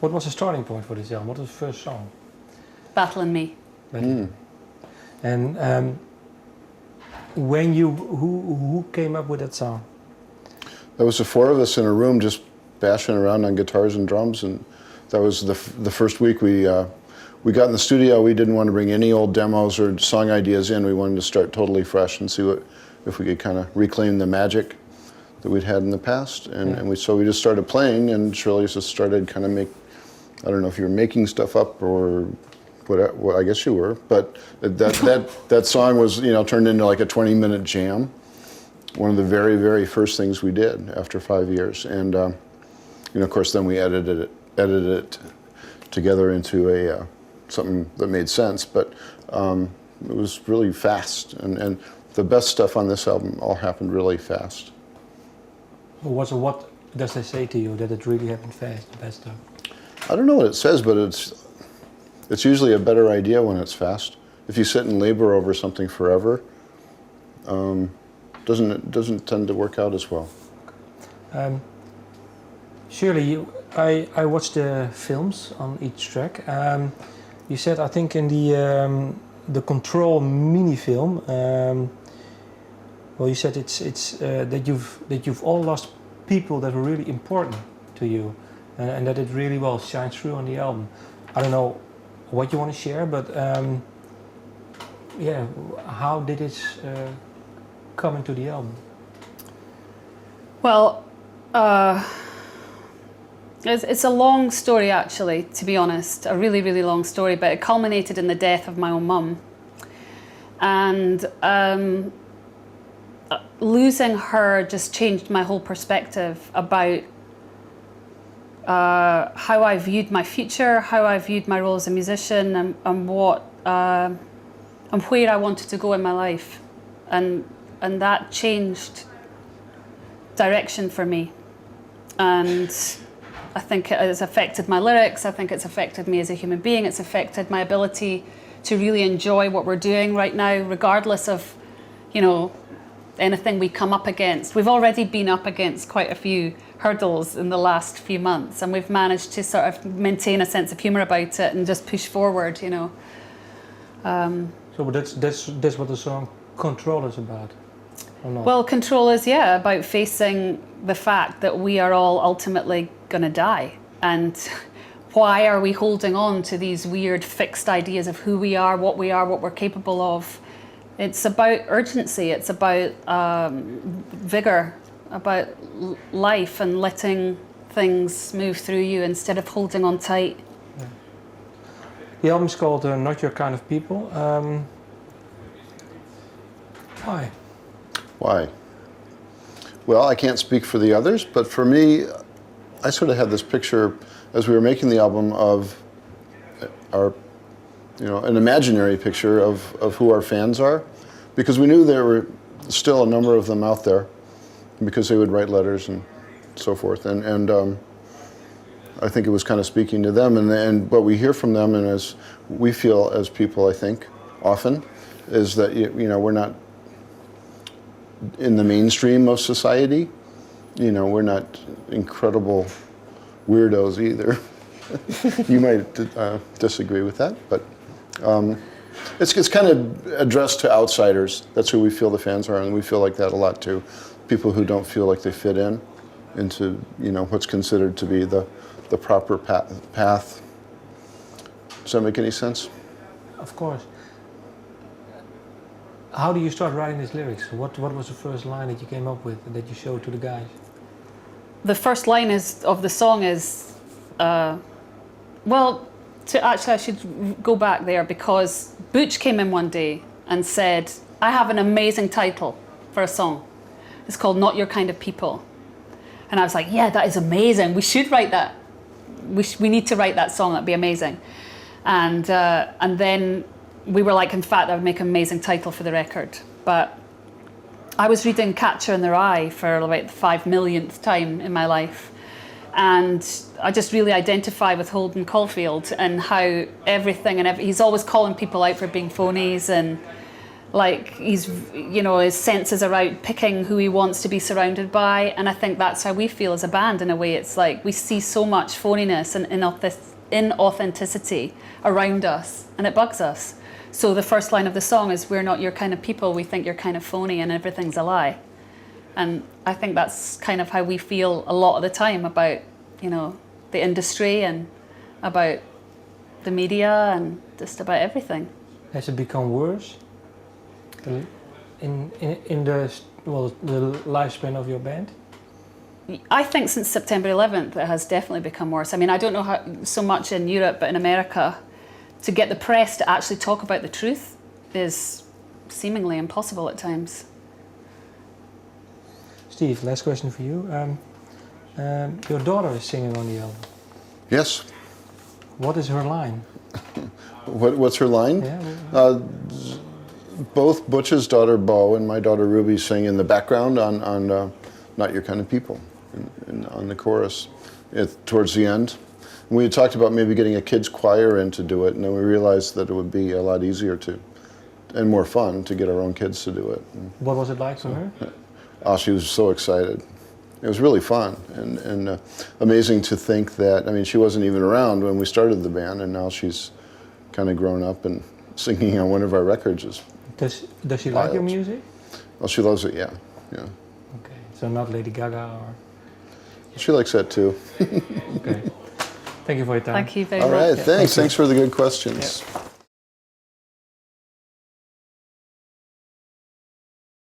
What was the starting point for this album? What was the first song? Battle in Me. And when you who came up with that song? There was the four of us in a room just bashing around on guitars and drums, and that was the first week we got in the studio. We didn't want to bring any old demos or song ideas in. We wanted to start totally fresh and see if we could kind of reclaim the magic that we'd had in the past. So we just started playing, and Shirley just started kind of I don't know if you were making stuff up or what, I guess you were, but that song was, turned into like a 20-minute jam. One of the very, very first things we did after 5 years. And of course, then we edited it together into something that made sense, but it was really fast. And the best stuff on this album all happened really fast. What does that say to you, that it really happened fast, the best stuff? I don't know what it says, but it's usually a better idea when it's fast. If you sit and labor over something forever, it doesn't tend to work out as well. Shirley, I watched the films on each track. You said, I think in the Control mini film, well, you said it's that you've all lost people that were really important to you, and that it really well shines through on the album. I don't know what you want to share, but yeah, how did it come into the album? Well, it's a long story, actually, to be honest, a really, really long story, but it culminated in the death of my own mum. And losing her just changed my whole perspective about how I viewed my future, how I viewed my role as a musician, and what and where I wanted to go in my life, and that changed direction for me. And I think it has affected my lyrics. I think it's affected me as a human being. It's affected my ability to really enjoy what we're doing right now, regardless of, anything we come up against. We've already been up against quite a few hurdles in the last few months, and we've managed to sort of maintain a sense of humour about it and just push forward, So that's what the song Control is about, or not? Well, Control is, about facing the fact that we are all ultimately going to die. And why are we holding on to these weird fixed ideas of who we are, what we're capable of? It's about urgency, it's about vigour, about life and letting things move through you instead of holding on tight. Yeah. The album's called Not Your Kind of People. Why? Why? Well, I can't speak for the others, but for me, I sort of had this picture as we were making the album of our, an imaginary picture of who our fans are, because we knew there were still a number of them out there, because they would write letters and so forth, and I think it was kind of speaking to them, and what we hear from them, and as we feel as people, I think, often, is that we're not in the mainstream of society. We're not incredible weirdos either. You might disagree with that, but it's kind of addressed to outsiders. That's who we feel the fans are, and we feel like that a lot too. People who don't feel like they fit into what's considered to be the proper path. Does that make any sense? Of course. How do you start writing these lyrics? What was the first line that you came up with that you showed to the guys? The first line of the song is, I should go back there, because Butch came in one day and said, I have an amazing title for a song. It's called Not Your Kind of People. And I was like, yeah, that is amazing. We should write that. We need to write that song. That'd be amazing. And then we were like, in fact, that would make an amazing title for the record. But I was reading Catcher in the Rye for about the 5 millionth time in my life. And I just really identify with Holden Caulfield and how everything, he's always calling people out for being phonies, and like he's, you know, his senses are out picking who he wants to be surrounded by, and I think that's how we feel as a band in a way. It's like we see so much phoniness and inauthenticity around us, and it bugs us. So the first line of the song is, "We're not your kind of people, we think you're kind of phony and everything's a lie." And I think that's kind of how we feel a lot of the time about, you know, the industry and about the media and just about everything. Has it become worse in the lifespan of your band? I think since September 11th it has definitely become worse. I mean, I don't know how so much in Europe, but in America, to get the press to actually talk about the truth is seemingly impossible at times. Steve, last question for you. Your daughter is singing on the album. Yes. What is her line? What's her line? Yeah. Both Butch's daughter Bo and my daughter Ruby sing in the background on Not Your Kind of People, on the chorus towards the end. And we had talked about maybe getting a kids choir in to do it, and then we realized that it would be a lot easier and more fun to get our own kids to do it. What was it like for her? Oh, she was so excited. It was really fun and amazing to think that, I mean, she wasn't even around when we started the band, and now she's kind of grown up and singing on one of our records. Does she like your music? Well, she loves it, yeah. Okay, so not Lady Gaga or... She likes that too. Okay. Thank you for your time. Thank you very much. All right, thanks. Thanks for the good questions. Yeah.